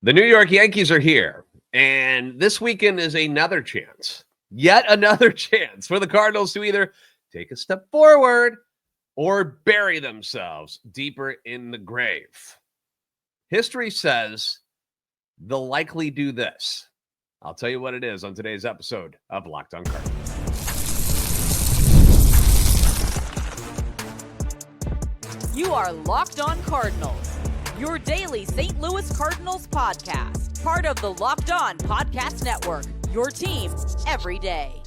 The New York Yankees are here, and this weekend is yet another chance for the Cardinals to either take a step forward or bury themselves deeper in the grave. History says they'll likely do this. I'll tell you what it is on today's episode of Locked On Cardinals. You are Locked On Cardinals, your daily St. Louis Cardinals podcast, part of the Locked On Podcast Network, your team every day.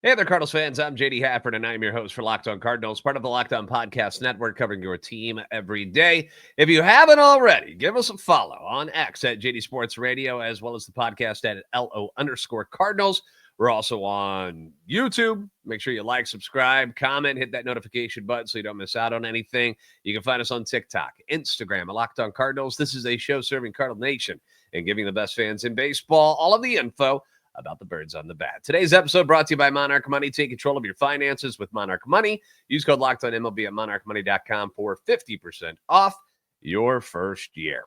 Hey there, Cardinals fans. I'm JD Hafron, and I'm your host for Locked On Cardinals, part of the Locked On Podcast Network, covering your team every day. If you haven't already, give us a follow on X at JD Sports Radio, as well as the podcast at LO_Cardinals. We're also on YouTube. Make sure you like, subscribe, comment, hit that notification button so you don't miss out on anything. You can find us on TikTok, Instagram, at Locked On Cardinals. This is a show serving Cardinal Nation and giving the best fans in baseball all of the info about the birds on the bat. Today's episode brought to you by Monarch Money. Take control of your finances with Monarch Money. Use code LOCKEDONMLB at monarchmoney.com for 50% off your first year.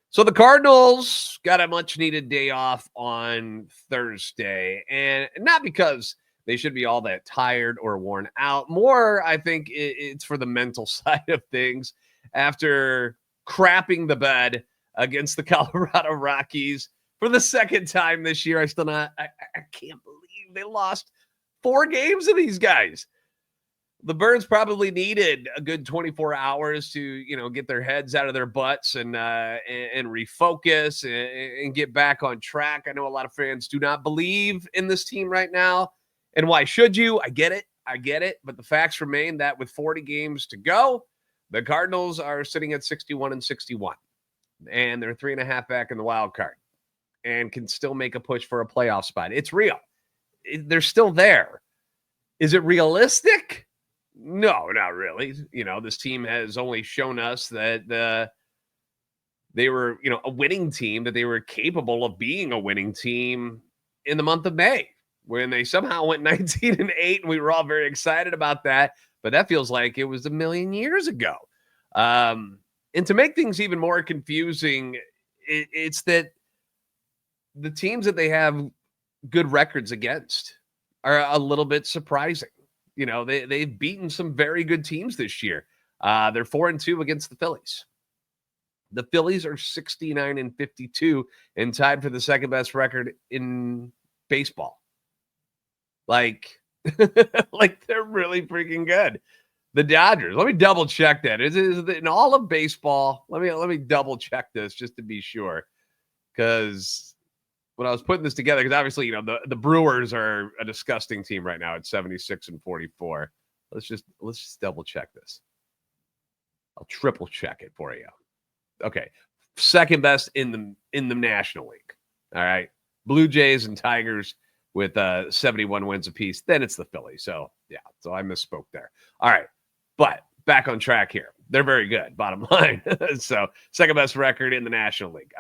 So the Cardinals got a much-needed day off on Thursday, and not because they should be all that tired or worn out. More, I think it's for the mental side of things. After crapping the bed against the Colorado Rockies for the second time this year, I can't believe they lost 4 games to these guys. The Birds probably needed a good 24 hours to, get their heads out of their butts and refocus and get back on track. I know a lot of fans do not believe in this team right now. And why should you? I get it. But the facts remain that with 40 games to go, the Cardinals are sitting at 61-61. And they're 3.5 back in the wild card and can still make a push for a playoff spot. It's real. They're still there. Is it realistic? No, not really. This team has only shown us that they were, a winning team, that they were capable of being a winning team in the month of May, when they somehow went 19-8, and we were all very excited about that. But that feels like it was a million years ago. And to make things even more confusing, it's that the teams that they have good records against are a little bit surprising. They've beaten some very good teams this year. They're 4-2 against the Phillies. The Phillies are 69-52 and tied for the second best record in baseball. Like they're really freaking good. The Dodgers. Let me double check that. Is it in all of baseball? Let me double check this just to be sure, because when I was putting this together, because obviously, the Brewers are a disgusting team right now at 76-44. Let's just double check this. I'll triple check it for you. Okay. Second best in the National League. All right. Blue Jays and Tigers with 71 wins apiece. Then it's the Phillies. So I misspoke there. All right. But back on track here. They're very good, bottom line. So second best record in the National League.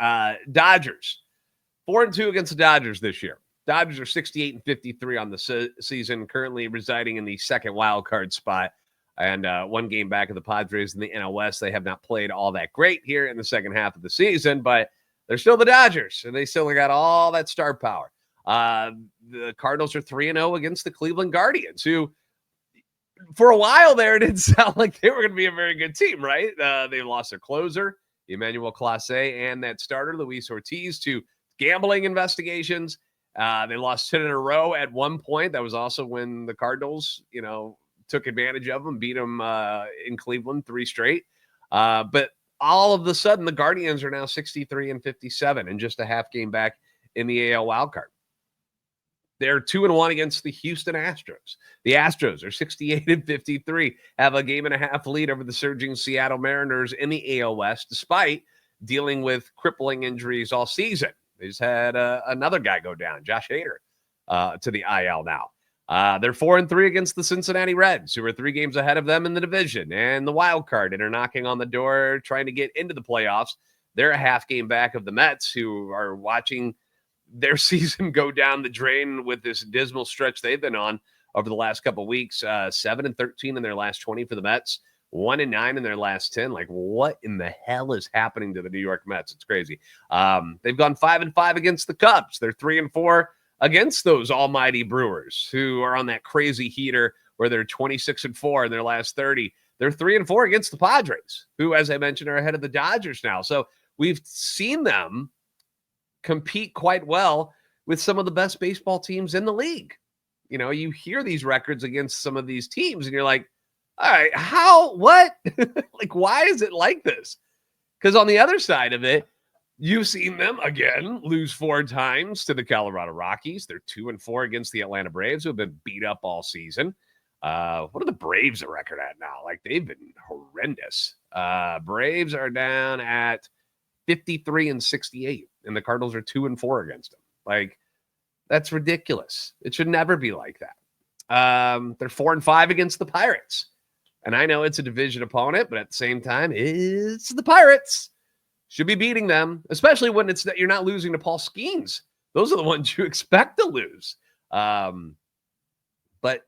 Dodgers. 4-2 against the Dodgers this year. Dodgers are 68-53 on the season, currently residing in the second wild card spot, and 1 game back of the Padres in the NL West. They have not played all that great here in the second half of the season, but they're still the Dodgers, and they still got all that star power. The Cardinals are 3-0 against the Cleveland Guardians, who for a while there, it didn't sound like they were going to be a very good team, right? They lost their closer, Emmanuel Clase, and that starter, Luis Ortiz, to gambling investigations. They lost 10 in a row at one point. That was also when the Cardinals, took advantage of them, beat them in Cleveland 3 straight. But all of a sudden, the Guardians are now 63-57 and just a half game back in the AL wildcard. They're 2-1 against the Houston Astros. The Astros are 68-53, have a game and a half lead over the surging Seattle Mariners in the AL West, despite dealing with crippling injuries all season. They just had another guy go down, Josh Hader, to the IL now. They're 4-3 against the Cincinnati Reds, who are 3 games ahead of them in the division and the wild card, and are knocking on the door trying to get into the playoffs. They're a half game back of the Mets, who are watching their season go down the drain with this dismal stretch they've been on over the last couple of weeks. 7-13 in their last 20 for the Mets. 1-9 in their last 10. Like, what in the hell is happening to the New York Mets? It's crazy. They've gone 5-5 against the Cubs. They're 3-4 against those almighty Brewers, who are on that crazy heater where they're 26-4 in their last 30. They're 3-4 against the Padres, who, as I mentioned, are ahead of the Dodgers now. So we've seen them compete quite well with some of the best baseball teams in the league. You know, you hear these records against some of these teams, and you're like, all right, how, what? Like, why is it like this? Because on the other side of it, you've seen them, again, lose 4 times to the Colorado Rockies. They're 2-4 against the Atlanta Braves, who have been beat up all season. What are the Braves' record at now? Like, they've been horrendous. Braves are down at 53-68, and the Cardinals are 2-4 against them. Like, that's ridiculous. It should never be like that. They're 4-5 against the Pirates. And I know it's a division opponent, but at the same time, it's the Pirates. Should be beating them, especially when it's that you're not losing to Paul Skeens. Those are the ones you expect to lose. But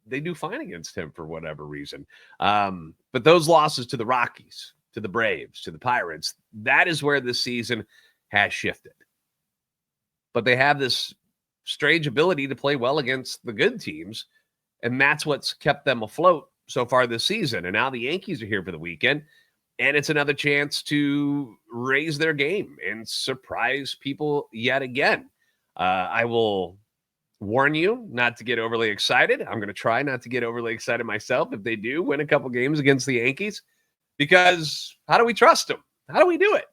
they do fine against him for whatever reason. But those losses to the Rockies, to the Braves, to the Pirates, that is where this season has shifted. But they have this strange ability to play well against the good teams, and that's what's kept them afloat so far this season. And now the Yankees are here for the weekend, and it's another chance to raise their game and surprise people yet again. I will warn you not to get overly excited. I'm going to try not to get overly excited myself if they do win a couple games against the Yankees, because how do we trust them? How do we do it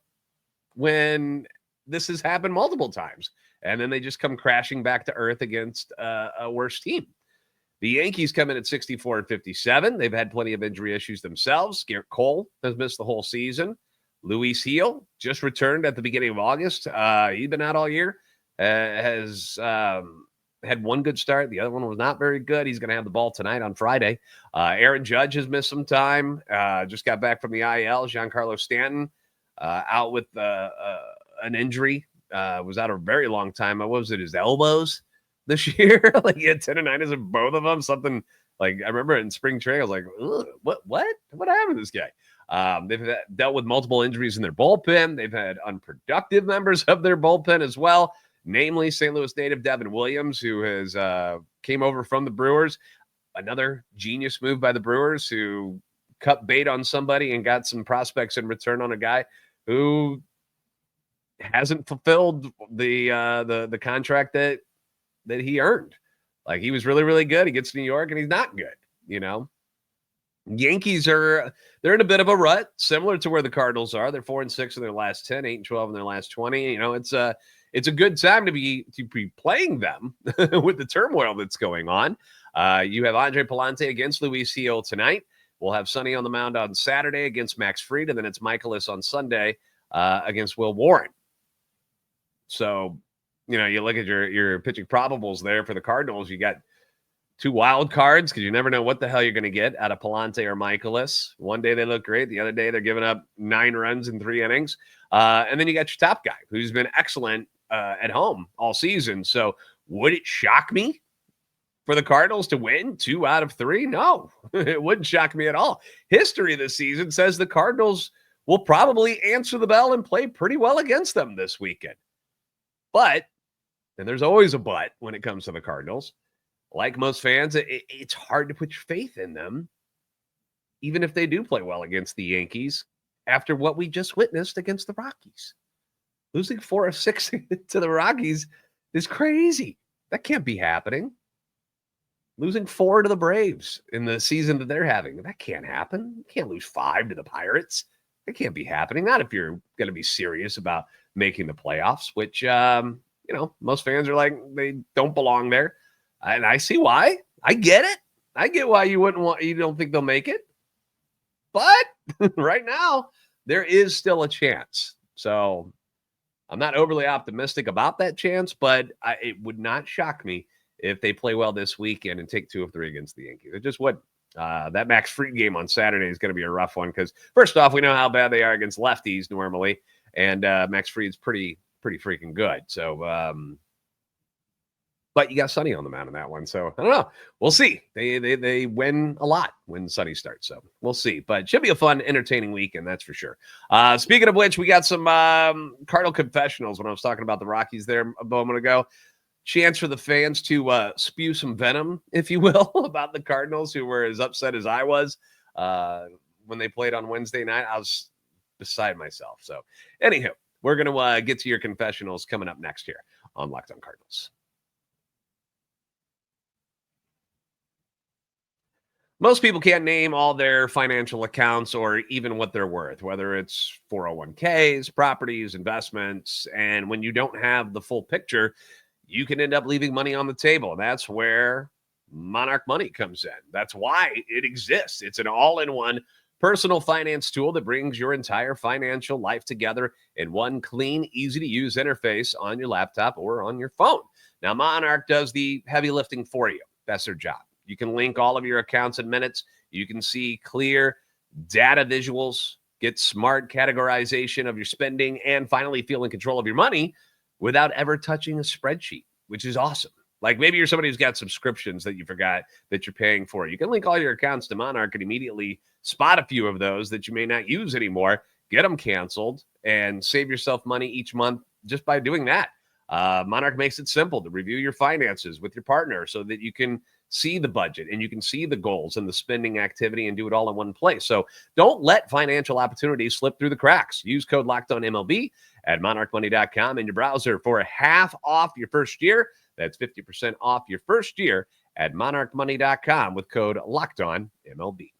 when this has happened multiple times and then they just come crashing back to earth against a worse team? The Yankees come in at 64-57. They've had plenty of injury issues themselves. Garrett Cole has missed the whole season. Luis Gil just returned at the beginning of August. He's been out all year. Has had one good start. The other one was not very good. He's going to have the ball tonight on Friday. Aaron Judge has missed some time. Just got back from the IL. Giancarlo Stanton out with an injury. Was out a very long time. What was it, his elbows this year? Like, he had tendonitis in both of them. Something like, I remember in spring training, I was like, what happened to this guy? They've dealt with multiple injuries in their bullpen. They've had unproductive members of their bullpen as well, namely St. Louis native Devin Williams, who has came over from the Brewers. Another genius move by the Brewers, who cut bait on somebody and got some prospects in return on a guy who hasn't fulfilled the contract that he earned. Like, he was really, really good. He gets to New York and he's not good, you know. Yankees they're in a bit of a rut, similar to where the Cardinals are. They're 4-6 in their last 10, 8-12 in their last 20. You know, it's a good time to be playing them with the turmoil that's going on. You have Andre Palante against Luis Gil tonight. We'll have Sonny on the mound on Saturday against Max Fried, and then it's Michaelis on Sunday against Will Warren. So, you know, you look at your pitching probables there for the Cardinals. You got 2 wild cards, because you never know what the hell you're going to get out of Palante or Michaelis. One day they look great. The other day they're giving up 9 runs in 3 innings. And then you got your top guy, who's been excellent at home all season. So would it shock me for the Cardinals to win 2 out of 3? No, it wouldn't shock me at all. History this season says the Cardinals will probably answer the bell and play pretty well against them this weekend. But, and there's always a but when it comes to the Cardinals, like most fans, it's hard to put your faith in them, even if they do play well against the Yankees, after what we just witnessed against the Rockies. Losing 4 of 6 to the Rockies is crazy. That can't be happening. Losing 4 to the Braves in the season that they're having, that can't happen. You can't lose 5 to the Pirates. That can't be happening. Not if you're going to be serious about making the playoffs, which, you know, most fans are like, they don't belong there. And I see why. I get it. I get why you don't think they'll make it. But right now, there is still a chance. So I'm not overly optimistic about that chance, but it would not shock me if they play well this weekend and take 2 of 3 against the Yankees. It just would. That Max Fried game on Saturday is going to be a rough one, because first off, we know how bad they are against lefties normally, and Max Fried's pretty freaking good. So But you got Sonny on the mound in that one. So I don't know. We'll see. They win a lot when Sonny starts. So we'll see. But it should be a fun, entertaining weekend. That's for sure. Speaking of which, we got some Cardinal confessionals when I was talking about the Rockies there a moment ago. Chance for the fans to spew some venom, if you will, about the Cardinals, who were as upset as I was when they played on Wednesday night. I was beside myself. So anywho, we're going to get to your confessionals coming up next here on Locked On Cardinals. Most people can't name all their financial accounts or even what they're worth, whether it's 401ks, properties, investments. And when you don't have the full picture, you can end up leaving money on the table. And that's where Monarch Money comes in. That's why it exists. It's an all-in-one personal finance tool that brings your entire financial life together in one clean, easy-to-use interface on your laptop or on your phone. Now, Monarch does the heavy lifting for you. That's their job. You can link all of your accounts in minutes. You can see clear data visuals, get smart categorization of your spending, and finally feel in control of your money without ever touching a spreadsheet, which is awesome. Like maybe you're somebody who's got subscriptions that you forgot that you're paying for. You can link all your accounts to Monarch and immediately spot a few of those that you may not use anymore, get them canceled, and save yourself money each month just by doing that. Monarch makes it simple to review your finances with your partner so that you can see the budget and you can see the goals and the spending activity and do it all in one place. So don't let financial opportunities slip through the cracks. Use code LOCKEDONMLB at monarchmoney.com in your browser for half off your first year. That's 50% off your first year at monarchmoney.com with code LOCKEDONMLB.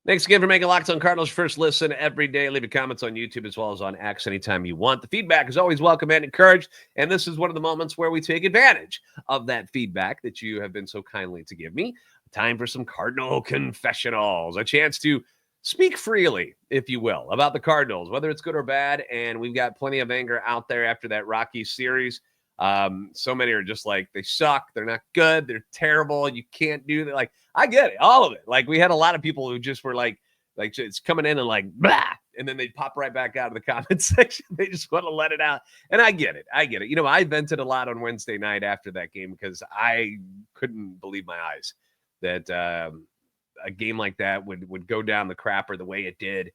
Thanks again for making Locked On Cardinals your first listen every day. Leave your comments on YouTube as well as on X anytime you want. The feedback is always welcome and encouraged, and this is one of the moments where we take advantage of that feedback that you have been so kindly to give me. Time for some Cardinal confessionals, a chance to speak freely, if you will, about the Cardinals, whether it's good or bad, and we've got plenty of anger out there after that Rockies series. So many are just like, they suck, they're not good, they're terrible, you can't do that. Like, I get it, all of it. Like, we had a lot of people who just were like it's coming in and like, blah, and then they pop right back out of the comment section. They just want to let it out. And I get it. You know, I vented a lot on Wednesday night after that game because I couldn't believe my eyes that a game like that would go down the crapper the way it did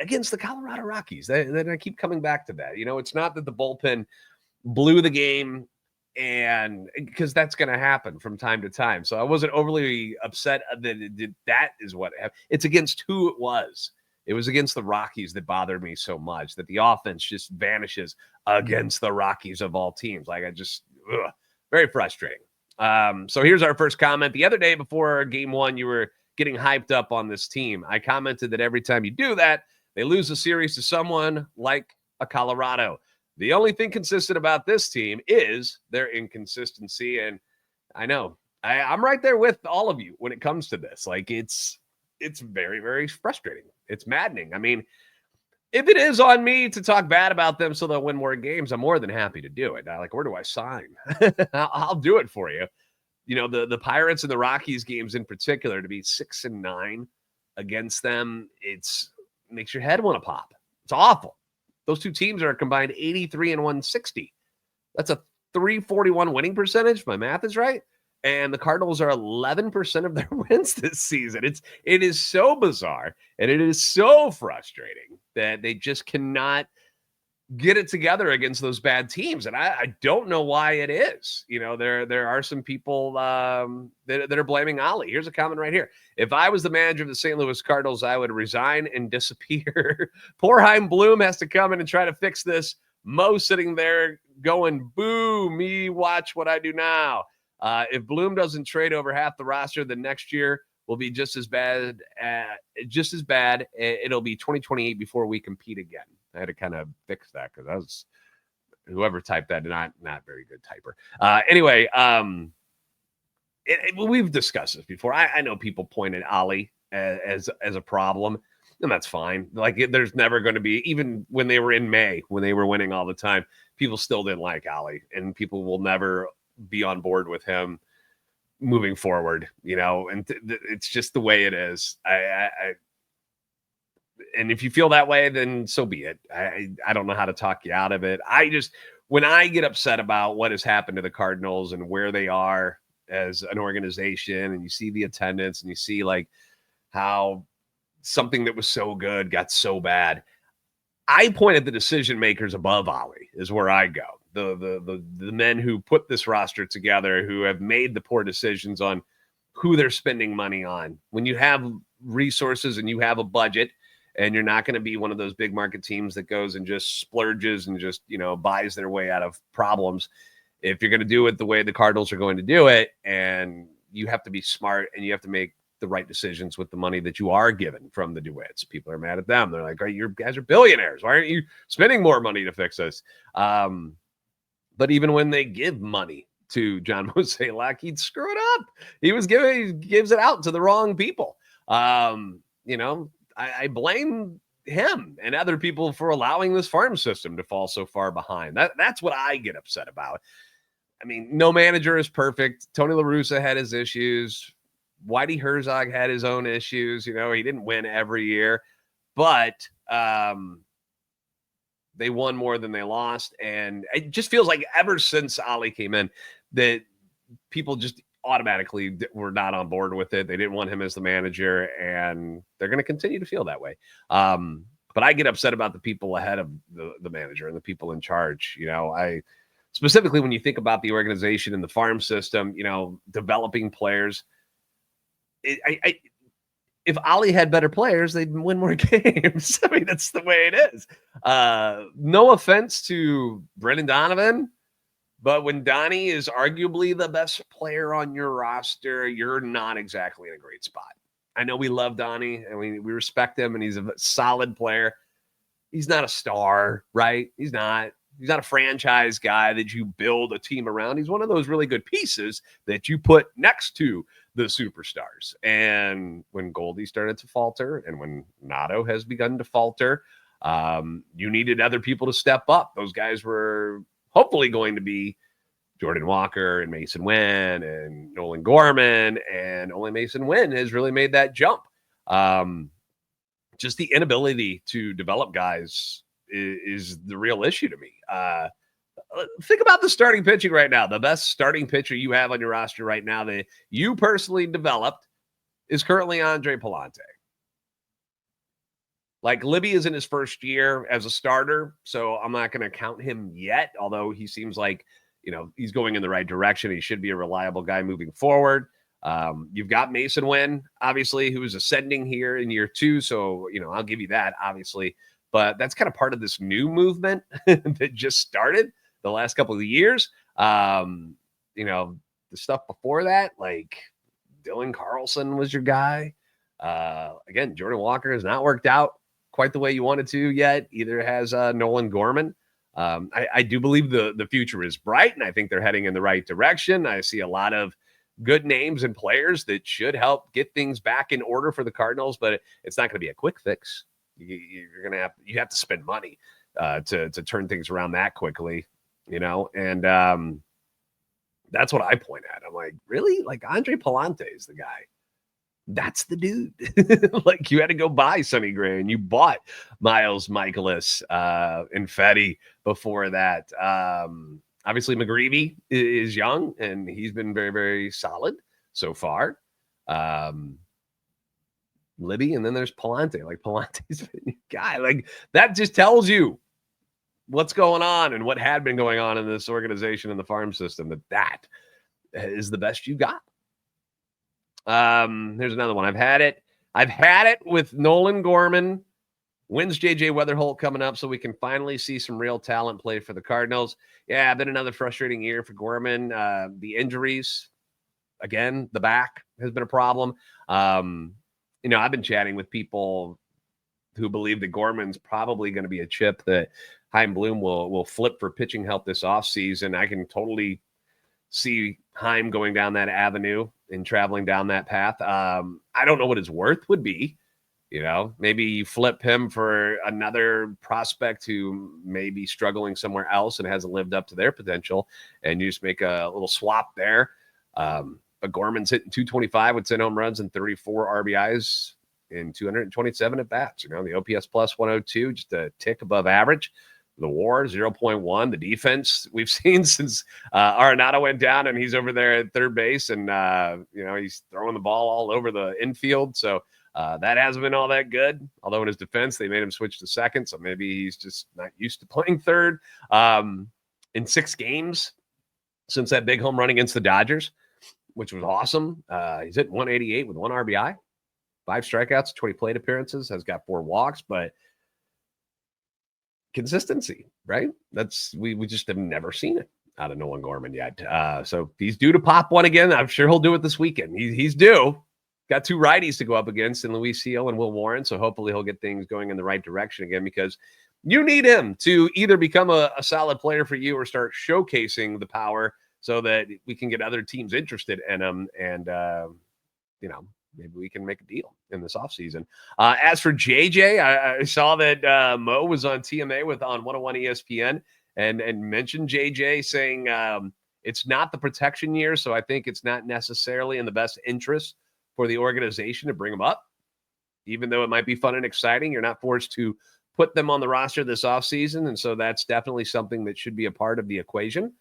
against the Colorado Rockies. Then I keep coming back to that. You know, it's not that the bullpen blew the game, and because that's going to happen from time to time. So I wasn't overly upset that that is what happened. It's against who it was. It was against the Rockies that bothered me so much, that the offense just vanishes against the Rockies of all teams. Like, very frustrating. So here's our first comment. The other day before game one, you were getting hyped up on this team. I commented that every time you do that, they lose a series to someone like a Colorado. The only thing consistent about this team is their inconsistency. And I know I'm right there with all of you when it comes to this. Like, it's very, very frustrating. It's maddening. I mean, if it is on me to talk bad about them so they'll win more games, I'm more than happy to do it. Like, where do I sign? I'll do it for you. You know, the Pirates and the Rockies games in particular, to be 6-9 against them, makes your head want to pop. It's awful. Those two teams are combined 83 and 160. That's a 341 winning percentage, if my math is right. And the Cardinals are 11% of their wins this season. It is so bizarre, and it is so frustrating that they just cannot get it together against those bad teams. And I don't know why it is. You know, there are some people that are blaming Ollie. Here's a comment right here. If I was the manager of the St. Louis Cardinals, I would resign and disappear. Poor Chaim Bloom has to come in and try to fix this. Mo sitting there going, boo, me, watch what I do now. If Bloom doesn't trade over half the roster, then next year will be just as bad. It'll be 2028 before we compete again. I had to kind of fix that because I was, whoever typed that, not very good typer. Anyway, we've discussed this before. I know people point at Ollie as a problem, and that's fine. Like, there's never going to be, even when they were in May, when they were winning all the time, people still didn't like Ollie, and people will never be on board with him moving forward, you know, and it's just the way it is. And if you feel that way, then so be it. I don't know how to talk you out of it. When I get upset about what has happened to the Cardinals and where they are as an organization, and you see the attendance and you see like how something that was so good got so bad, I point at the decision makers above Ollie is where I go. The men who put this roster together, who have made the poor decisions on who they're spending money on. When you have resources and you have a budget, and you're not going to be one of those big market teams that goes and just splurges and just, buys their way out of problems. If you're going to do it the way the Cardinals are going to do it, and you have to be smart and you have to make the right decisions with the money that you are given from the DeWitts. People are mad at them. They're like, "Right, you guys are billionaires. Why aren't you spending more money to fix this?" But even when they give money to John Mozeliak, he'd screw it up. He gives it out to the wrong people. I blame him and other people for allowing this farm system to fall so far behind. That's what I get upset about. I mean, no manager is perfect. Tony La Russa had his issues. Whitey Herzog had his own issues. He didn't win every year, but they won more than they lost. And it just feels like ever since Ollie came in, that people just automatically were not on board with it. They didn't want him as the manager, and they're going to continue to feel that way. But I get upset about the people ahead of the manager and the people in charge. I specifically, when you think about the organization and the farm system, developing players, if Ollie had better players, they'd win more games. I mean, that's the way it is. No offense to Brendan Donovan, but when Donnie is arguably the best player on your roster, you're not exactly in a great spot. I know we love Donnie and we respect him, and he's a solid player. He's not a star, right? He's not a franchise guy that you build a team around. He's one of those really good pieces that you put next to the superstars. And when Goldie started to falter, and when Nato has begun to falter, you needed other people to step up. Those guys were hopefully going to be Jordan Walker and Masyn Winn and Nolan Gorman, and only Masyn Winn has really made that jump. Just the inability to develop guys is the real issue to me. Think about the starting pitching right now. The best starting pitcher you have on your roster right now that you personally developed is currently Andre Palante. Like, Libby is in his first year as a starter, so I'm not going to count him yet, although he seems like, he's going in the right direction. He should be a reliable guy moving forward. You've got Masyn Winn, obviously, who is ascending here in year 2, so, I'll give you that, obviously. But that's kind of part of this new movement that just started the last couple of years. The stuff before that, like Dylan Carlson was your guy. Again, Jordan Walker has not worked out quite the way you wanted to yet. Either has Nolan Gorman. I do believe the future is bright, and I think they're heading in the right direction. I see a lot of good names and players that should help get things back in order for the Cardinals, but it's not going to be a quick fix. You have to spend money to turn things around that quickly, and that's what I point at. I'm like, really? Like, Andre Palante is the guy. That's the dude. Like, you had to go buy Sonny Gray, and you bought Miles Michaelis and Fetty before that. Obviously, McGreevy is young, and he's been very, very solid so far. Libby, and then there's Palante. Like, Palante's been your guy. Like, that just tells you what's going on and what had been going on in this organization and the farm system, that is the best you got. Here's another one. I've had it with Nolan Gorman. When's JJ Weatherholt coming up so we can finally see some real talent play for the Cardinals? Yeah, been another frustrating year for Gorman. The injuries, again, the back has been a problem. I've been chatting with people who believe that Gorman's probably going to be a chip that Chaim Bloom will flip for pitching help this offseason. I can totally see Chaim going down that avenue and traveling down that path. I don't know what his worth would be. Maybe you flip him for another prospect who may be struggling somewhere else and hasn't lived up to their potential, and you just make a little swap there. But Gorman's hitting 225 with 10 home runs and 34 RBIs in 227 at bats. The OPS plus 102, just a tick above average. The WAR 0.1. The defense we've seen since Arenado went down, and he's over there at third base, and he's throwing the ball all over the infield. So that hasn't been all that good. Although in his defense, they made him switch to second, so maybe he's just not used to playing third. In 6 games since that big home run against the Dodgers, which was awesome, he's hit 188 with 1 RBI, 5 strikeouts, 20 plate appearances, has got 4 walks, but consistency, right? We just have never seen it out of Nolan Gorman yet. So he's due to pop one again. I'm sure he'll do it this weekend. He's due. Got 2 righties to go up against in Luis Seal and Will Warren. So hopefully he'll get things going in the right direction again, because you need him to either become a solid player for you or start showcasing the power so that we can get other teams interested in him. And, maybe we can make a deal in this offseason. As for JJ, I saw that Mo was on TMA on 101 ESPN and mentioned JJ, saying it's not the protection year, so I think it's not necessarily in the best interest for the organization to bring him up. Even though it might be fun and exciting, you're not forced to put them on the roster this offseason, and so that's definitely something that should be a part of the equation.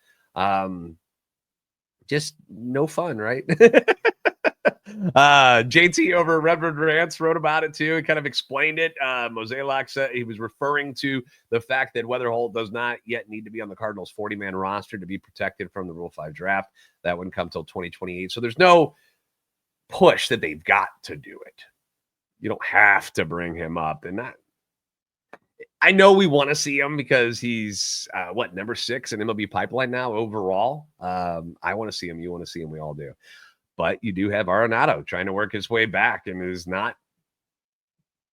Just no fun, right? JT over Redwood Rants wrote about it too. He kind of explained it. Mosaic said he was referring to the fact that Weatherholt does not yet need to be on the Cardinals 40-man roster to be protected from the Rule 5 draft. That wouldn't come till 2028. So there's no push that they've got to do it. You don't have to bring him up. And I know we want to see him because he's number 6 in MLB pipeline now overall. I want to see him. You want to see him. We all do. But you do have Arenado trying to work his way back and is not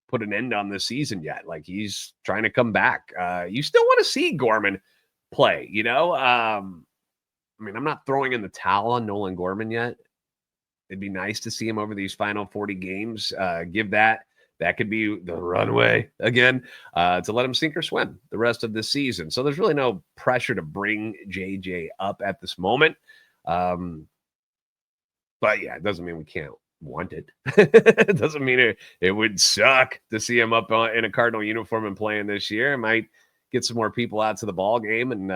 put an end on this season yet. Like, he's trying to come back. You still want to see Gorman play, I'm not throwing in the towel on Nolan Gorman yet. It'd be nice to see him over these final 40 games. Give that could be the runway again to let him sink or swim the rest of this season. So there's really no pressure to bring JJ up at this moment. But yeah, it doesn't mean we can't want it. It doesn't mean it would suck to see him up in a Cardinal uniform and playing this year. It might get some more people out to the ball game and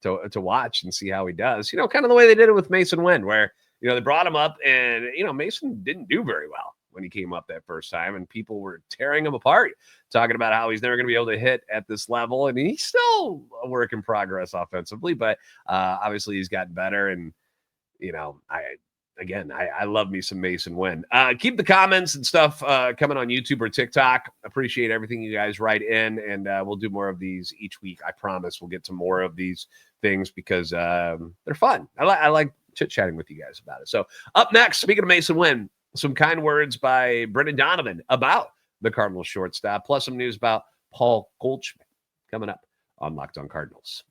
to watch and see how he does. Kind of the way they did it with Masyn Winn, where they brought him up and Masyn didn't do very well when he came up that first time, and people were tearing him apart, talking about how he's never going to be able to hit at this level, and he's still a work in progress offensively, but obviously he's gotten better. And I love me some Masyn Winn. Keep the comments and stuff coming on YouTube or TikTok. Appreciate everything you guys write in, and we'll do more of these each week. I promise we'll get to more of these things because they're fun. I like chit-chatting with you guys about it. So up next, speaking of Masyn Winn, some kind words by Brendan Donovan about the Cardinals shortstop, plus some news about Paul Goldschmidt coming up on Locked On Cardinals.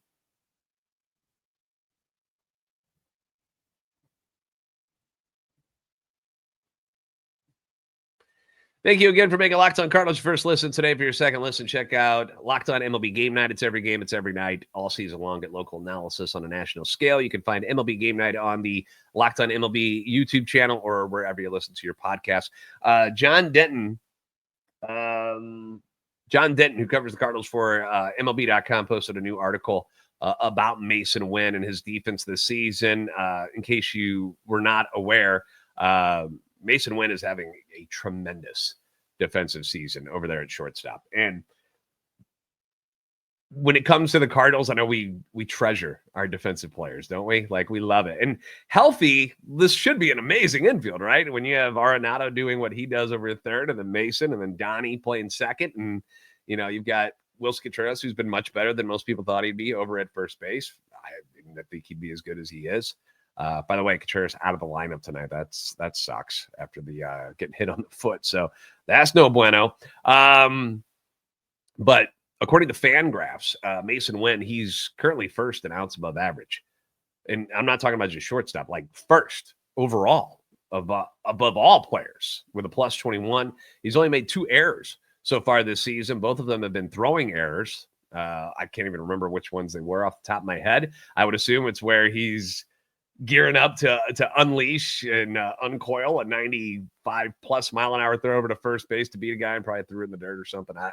Thank you again for making Locked On Cardinals your first listen today. For your second listen, check out Locked On MLB Game Night. It's every game. It's every night, all season long. Get local analysis on a national scale. You can find MLB Game Night on the Locked On MLB YouTube channel or wherever you listen to your podcast. John Denton, who covers the Cardinals for MLB.com, posted a new article about Masyn Winn and his defense this season. In case you were not aware, Masyn Winn is having a tremendous defensive season over there at shortstop. And when it comes to the Cardinals, I know we treasure our defensive players, don't we? Like, we love it. And healthy, this should be an amazing infield, right? When you have Arenado doing what he does over at third, and then Masyn, and then Donnie playing second. And, you've got Wilson Contreras, who's been much better than most people thought he'd be over at first base. I didn't think he'd be as good as he is. By the way, Contreras out of the lineup tonight. That sucks after the getting hit on the foot. So that's no bueno. But according to Fangraphs, Masyn Winn, he's currently first in outs above average. And I'm not talking about just shortstop, like first overall above all players with a plus 21. He's only made 2 errors so far this season. Both of them have been throwing errors. I can't even remember which ones they were off the top of my head. I would assume it's where he's gearing up to unleash and uncoil a 95+ mile an hour throw over to first base to beat a guy and probably threw it in the dirt or something. I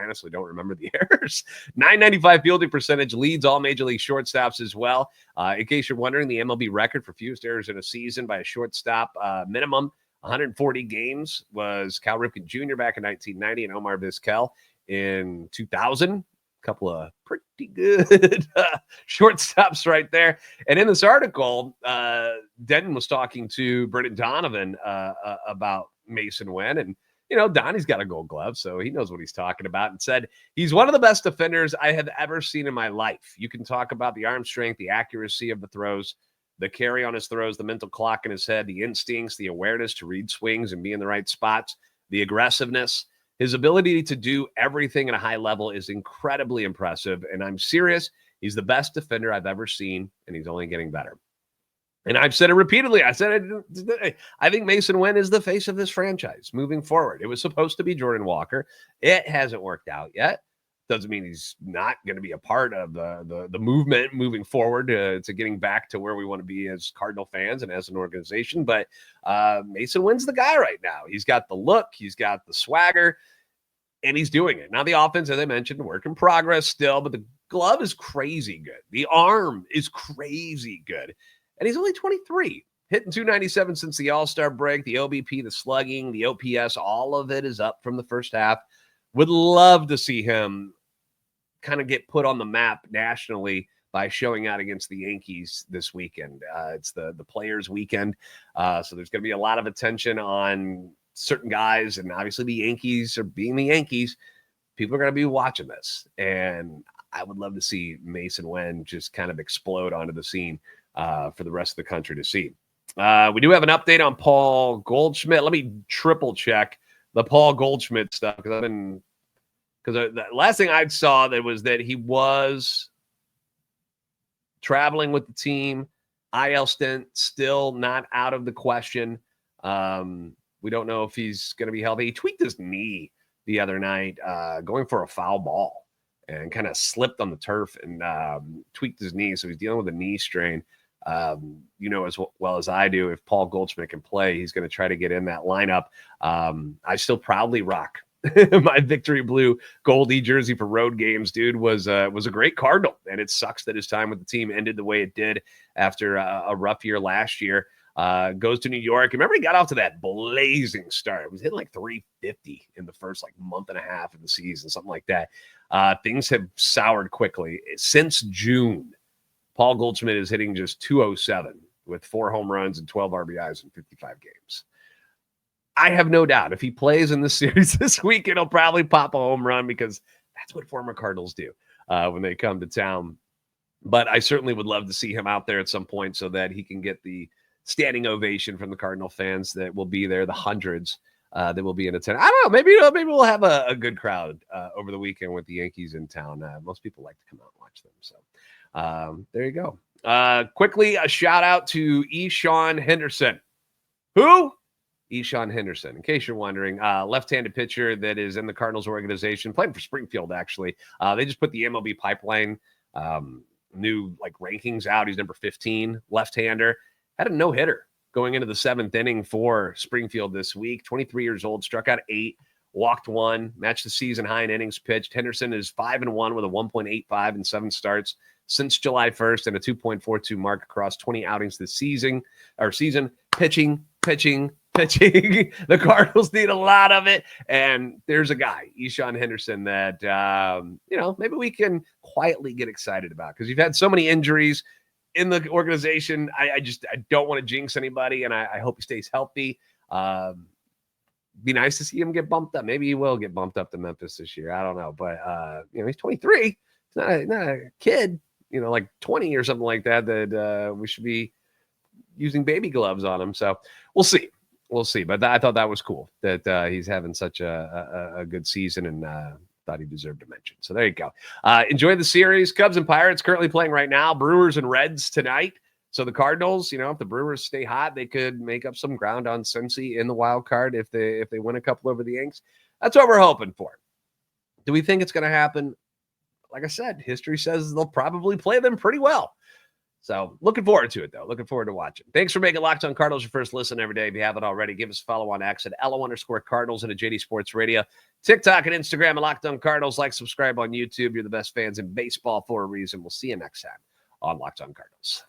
honestly don't remember the errors. 995 fielding percentage, leads all major league shortstops as well. In case you're wondering, the MLB record for fewest errors in a season by a shortstop, minimum 140 games, was Cal Ripken Jr. back in 1990 and Omar Vizquel in 2000. Couple of pretty good shortstops right there. And in this article, Denton was talking to Brendan Donovan about Masyn Winn. And, Donnie's got a Gold Glove, so he knows what he's talking about, and said he's one of the best defenders I have ever seen in my life. You can talk about the arm strength, the accuracy of the throws, the carry on his throws, the mental clock in his head, the instincts, the awareness to read swings and be in the right spots, the aggressiveness. His ability to do everything at a high level is incredibly impressive, and I'm serious. He's the best defender I've ever seen, and he's only getting better. And I've said it repeatedly. I said it. I think Masyn Winn is the face of this franchise moving forward. It was supposed to be Jordan Walker. It hasn't worked out yet. Doesn't mean he's not going to be a part of the movement moving forward to getting back to where we want to be as Cardinal fans and as an organization. But Masyn Winn's the guy right now. He's got the look, he's got the swagger, and he's doing it. Now the offense, as I mentioned, work in progress still, but the glove is crazy good. The arm is crazy good. And he's only 23. Hitting 297 since the All-Star break, the OBP, the slugging, the OPS, all of it is up from the first half. Would love to see him kind of get put on the map nationally by showing out against the Yankees this weekend. It's the players' weekend. So there's going to be a lot of attention on certain guys. And obviously the Yankees are being the Yankees. People are going to be watching this. And I would love to see Masyn Winn just kind of explode onto the scene for the rest of the country to see. We do have an update on Paul Goldschmidt. Let me triple check the Paul Goldschmidt stuff because the last thing I saw that he was traveling with the team. IL stint still not out of the question. We don't know if he's going to be healthy. He tweaked his knee the other night going for a foul ball and kind of slipped on the turf and tweaked his knee. So he's dealing with a knee strain. As well as I do, if Paul Goldschmidt can play, he's going to try to get in that lineup. I still proudly rock my Victory Blue Goldie jersey for road games. Dude was a great Cardinal, and it sucks that his time with the team ended the way it did after a rough year last year. Goes to New York. Remember, he got off to that blazing start. It was hitting like 350 in the first month and a half of the season, something like that. Things have soured quickly since June. Paul Goldschmidt is hitting just 207 with 4 home runs and 12 RBIs in 55 games. I have no doubt if he plays in this series this week, it'll probably pop a home run because that's what former Cardinals do when they come to town. But I certainly would love to see him out there at some point so that he can get the standing ovation from the Cardinal fans that will be there, the hundreds that will be in attendance. I don't know. Maybe we'll have a good crowd over the weekend with the Yankees in town. Most people like to come out and watch them. So there you go. Quickly, a shout out to Eshawn Henderson. Who? Eshawn Henderson. In case you're wondering, left-handed pitcher that is in the Cardinals organization, playing for Springfield, actually. They just put the MLB pipeline new rankings out. He's number 15, left-hander. Had a no-hitter going into the 7th inning for Springfield this week. 23 years old, struck out 8, walked 1, matched the season high in innings pitched. Henderson is 5-1 with a 1.85 in 7 starts since July 1st and a 2.42 mark across 20 outings this season. Pitching. The Cardinals need a lot of it. And there's a guy, Eshawn Henderson, that, maybe we can quietly get excited about because you've had so many injuries in the organization. I don't want to jinx anybody, and I hope he stays healthy. Be nice to see him get bumped up. Maybe he will get bumped up to Memphis this year. I don't know. But, he's 23. He's not a kid, like 20 or something like that we should be using baby gloves on him. So we'll see. But I thought that was cool that he's having such a good season and thought he deserved a mention. So there you go. Enjoy the series. Cubs and Pirates currently playing right now. Brewers and Reds tonight. So the Cardinals, if the Brewers stay hot, they could make up some ground on Cincy in the wild card if they win a couple over the Yanks. That's what we're hoping for. Do we think it's going to happen? Like I said, history says they'll probably play them pretty well. So looking forward to it, though. Looking forward to watching. Thanks for making Locked On Cardinals your first listen every day. If you haven't already, give us a follow on X at LO_Cardinals and at JD Sports Radio, TikTok and Instagram at Locked On Cardinals. Like, subscribe on YouTube. You're the best fans in baseball for a reason. We'll see you next time on Locked On Cardinals.